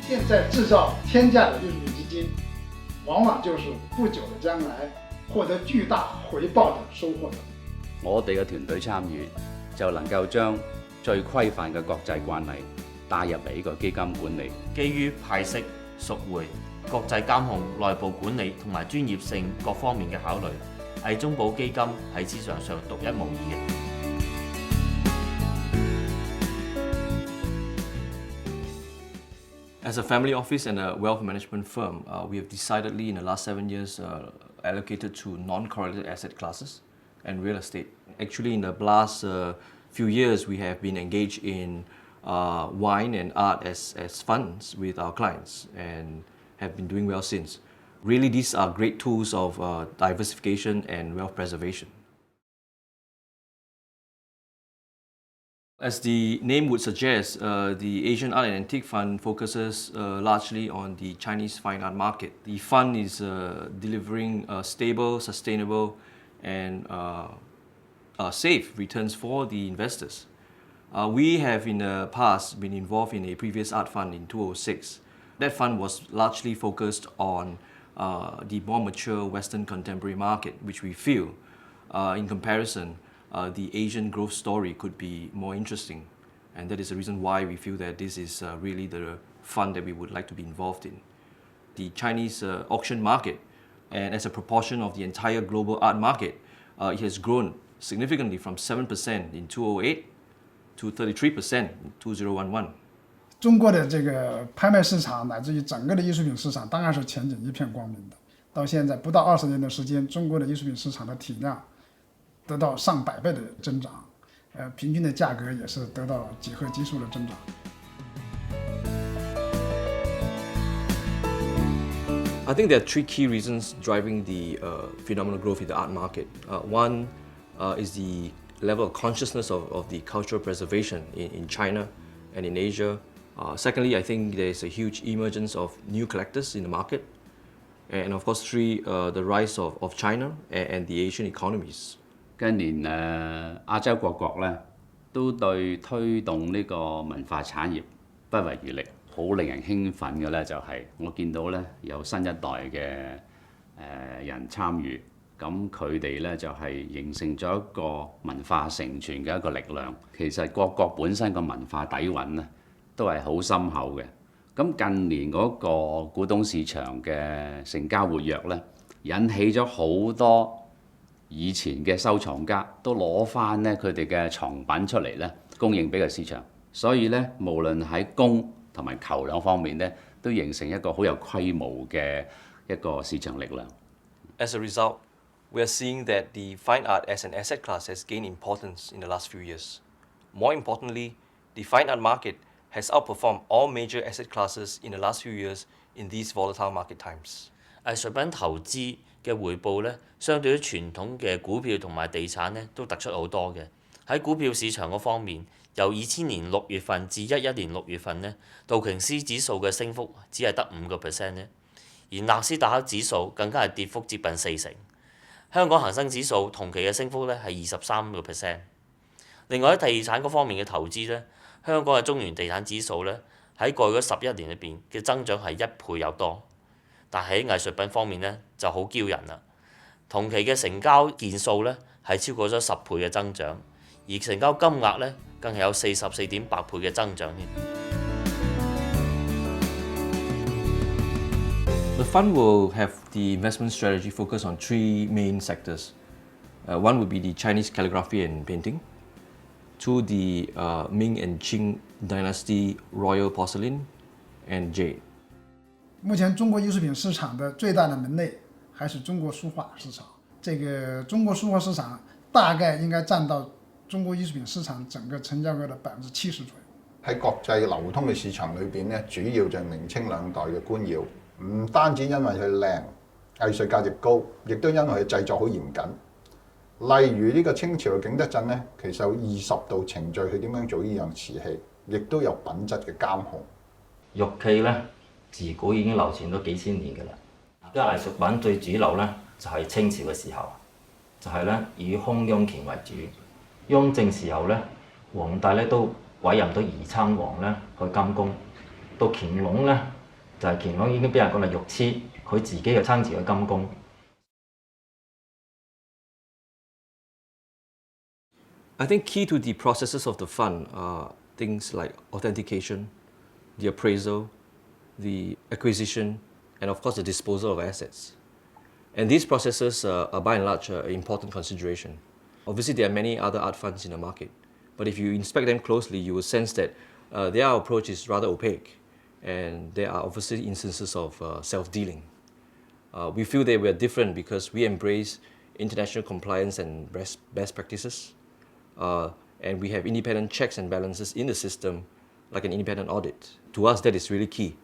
现在制造天价的艺术品基金，往往就是不久的將來獲得巨大回報的收穫者。我哋嘅團隊參與，就能夠將最規範嘅國際慣例帶入嚟呢個基金管理。基於派息、贖回、國際監控、內部管理同埋專業性各方面嘅考慮，藝中寶基金喺市場上獨一無二嘅。As a family office and a wealth management firm, we have decidedly in the last 7 years allocated to non-correlated asset classes and real estate. Actually, in the last few years, we have been engaged in wine and art as funds with our clients and have been doing well since. Really, these are great tools of diversification and wealth preservation. As the name would suggest, the Asian Art and Antique Fund focuses largely on the Chinese fine art market. The fund is delivering stable, sustainable, and safe returns for the investors. We have in the past been involved in a previous art fund in 2006. That fund was largely focused on the more mature Western contemporary market, which we feel, in comparison, the Asian growth story could be more interesting. And that is the reason why we feel that this is really the fund that we would like to be involved in. The Chinese auction market, and as a proportion of the entire global art market, it has grown significantly from 7% in 2008 to 33% in 2011. 中国的这个拍卖市场乃至于整个的艺术品市场当然是前景一片光明的。到现在不到20年的时间，中国的艺术品市场的体量得到上百倍的增长，平均的价格也是得到几何级数的增长。I think there are three key reasons driving the phenomenal growth in the art market. One is the level of consciousness of the cultural preservation in China and in Asia. Secondly, I think there's a huge emergence of new collectors in the market. And of course, three, the rise of China and the Asian economies. 近年亞洲各國咧都對推動呢個文化產業不遺餘力，好令人興奮嘅咧就係我見到咧有新一代嘅人參與，咁佢哋咧就係形成咗一個文化承傳嘅一個力量。其實各國本身個文化底蘊咧都係好深厚嘅。咁近年嗰個古董市場嘅成交活躍咧，引起咗好多以前嘅收藏家都攞翻咧佢哋嘅藏品出嚟咧，供應俾個市場。所以咧，無論喺供同埋求兩方面咧，都形成一個好有規模嘅一個市場力量。As a result, we are seeing that the fine art as an asset class has gained importance in the last few years. More importantly, the fine art market has outperformed all major asset classes in the last few years in these volatile market times. 藝術品投資嘅回報咧，相對於傳統嘅股票同埋地產咧，都突出好多嘅。喺股票市場嗰方面，由2000年6月份至11年6月份咧，道瓊斯指數嘅升幅只係得5%咧，而納斯達克指數更加係跌幅接近40%。香港恒生指數同期嘅升幅咧係23%。另外喺地產嗰方面嘅投資咧，香港嘅中原地產指數咧喺過去嗰11年裏邊嘅增長係1倍有多。但喺藝術品方面咧就好驕人啦，同期嘅成交件數咧係超過咗10倍嘅增長，而成交金額咧更係有44.8倍嘅增長添。The fund will have the investment strategy focus on three main sectors. One would be the Chinese calligraphy and painting. Two, the Ming and Qing dynasty royal porcelain and jade. 目前中国艺术品市场的最大的门类还是中国书画市场。这个中国书画市场大概應該佔到中國藝術品市場整個成交額嘅70%左右。喺國際流通嘅市場裏邊咧，主要就係明清兩代嘅官窯，唔單止因為佢靚、藝術價值高，亦都因為佢製作好嚴謹。例如呢個清朝嘅景德鎮咧，其實有20道程序去點樣做呢樣瓷器，亦都有品質嘅監控。玉器咧，自古已經流傳咗幾千年㗎啦。啲藝術品最主流咧就係清朝嘅時候，就係咧以空雍乾為主。雍正時候咧，皇帝咧都委任咗儀親王咧去監工，到乾隆咧，就係乾隆已經俾人講係肉痴，佢自己嘅親自去金宮。I think key to the processes of the fund are things like authentication, the appraisal, the acquisition, and of course the disposal of assets. And these processes are by and large an important consideration. Obviously, there are many other art funds in the market, but if you inspect them closely, you will sense that their approach is rather opaque, and there are obviously instances of self-dealing. We feel that we are different because we embrace international compliance and best practices. And we have independent checks and balances in the system, like an independent audit. To us, that is really key.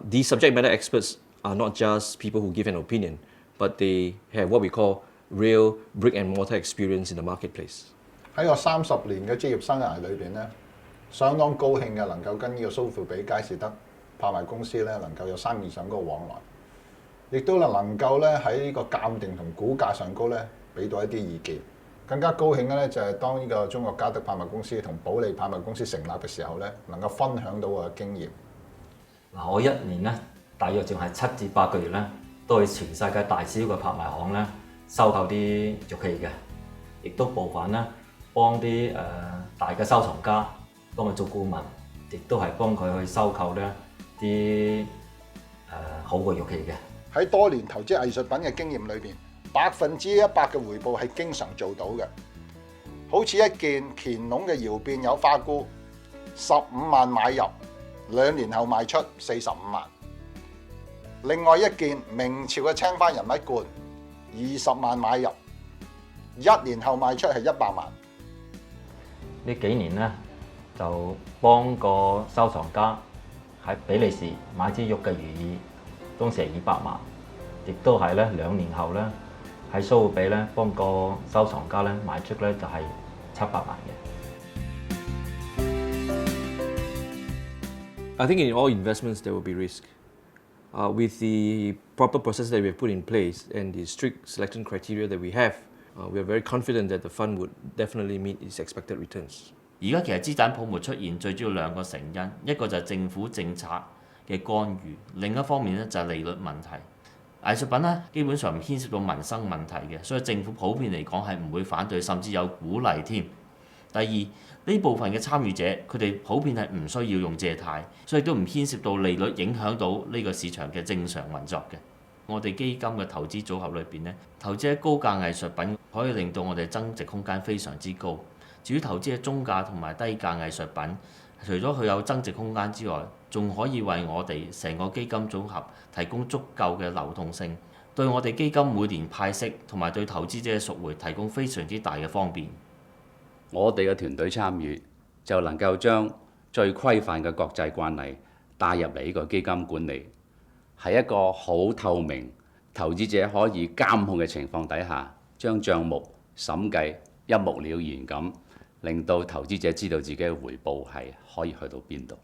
These subject matter experts are not just people who give an opinion, but they have what we call real brick and mortar experience in the marketplace. 喺我30年嘅職業生涯裏邊咧，相當高興嘅能夠跟呢個蘇富比佳士得拍賣公司咧能夠有生意上嗰個往來，亦都能夠咧喺呢個鑑定同估價上高咧俾到一啲意見。更加高興嘅咧就係當呢個中國嘉德拍賣公司同保利拍賣公司成立嘅時候咧，能夠分享到我嘅經驗。嗱，我一年咧大約淨係7至8個月咧，都去全世界大小嘅拍賣行咧收購啲玉器嘅，亦都部分咧幫啲大嘅收藏家幫佢做顧問，亦都係幫佢去收購咧啲好嘅玉器嘅。喺多年投資藝術品嘅經驗裏邊，100%嘅回報係經常做到嘅。好似一件乾隆嘅窯變有花菇，15萬買入，2年後賣出45萬。另外一件明朝嘅青花人物罐，20萬買入，1年後賣出係100萬。呢幾年咧就幫個收藏家喺比利時買支玉嘅如意，當時係200萬，亦都係咧2年後咧喺蘇富比咧幫個收藏家咧賣出咧就係700萬嘅。I think in all investments there will be risk. With the proper process that we have put in place and the strict selection criteria that we have, we are very confident that the fund would definitely meet its expected returns. 而家其實資產泡沫出現最主要2個成因，一個就係政府政策嘅干預，另一方面咧就係利率問題。藝術品咧基本上唔牽涉到民生問題嘅，所以政府普遍嚟講係唔會反對，甚至有鼓勵添。第二，呢部分嘅參與者佢哋普遍係唔需要用借貸，所以都唔牽涉到利率影響到呢個市場嘅正常運作嘅。我哋基金嘅投資組合裏邊咧，投資喺高價藝術品可以令到我哋增值空間非常之高。至於投資喺中價同埋低價藝術品，除咗佢有增值空間之外，仲可以為我哋成個基金組合提供足夠嘅流動性，對我哋基金每年派息同埋對投資者嘅贖回提供非常之大嘅方便。我哋嘅團隊參與就能夠將最規範嘅國際慣例帶入嚟呢個基金管理，喺一個好透明、投資者可以監控嘅情況底下，將帳目審計一目了然咁，令到投資者知道自己嘅回報係可以去到邊度。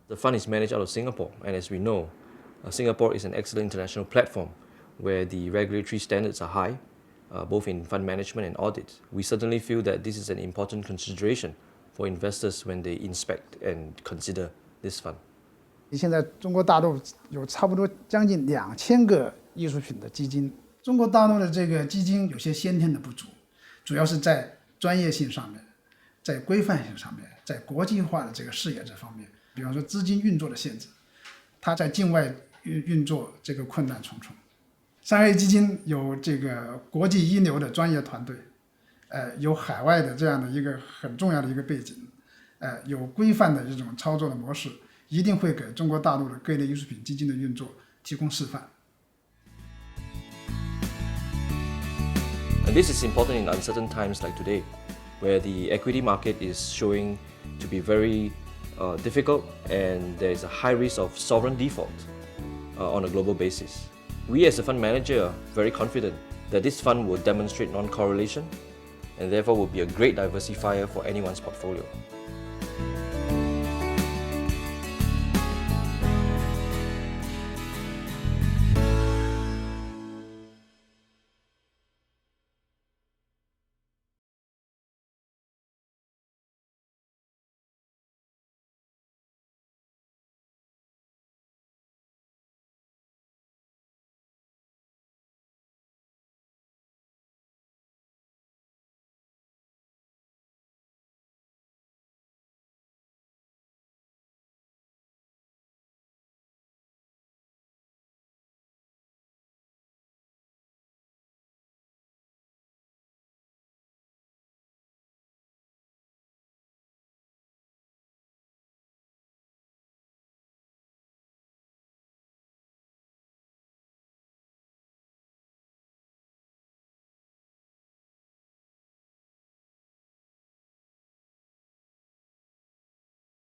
The fund is managed out of Singapore, and as we know, Singapore is an excellent international platform where the regulatory standards are high, both in fund management and audit. We certainly feel that this is an important consideration for investors when they inspect and consider this fund. 现在中国大陆有差不多将近2000个艺术品的基金。中国大陆的这个基金有些先天的不足，主要是在专业性上面，在规范性上面，在国际化的这个视野这方面。比方说资金运作的限制，它在境外运作这个困难重重。商业基金有这个国际一流的专业团队，有海外的这样的一个很重要的一个背景，有规范的这种操作的模式，一定会给中国大陆的各类艺术品基金的运作提供示范。And this is important in uncertain times like today, where the equity market is showing to be very difficult and there is a high risk of sovereign default on a global basis. We as a fund manager are very confident that this fund will demonstrate non-correlation and therefore will be a great diversifier for anyone's portfolio.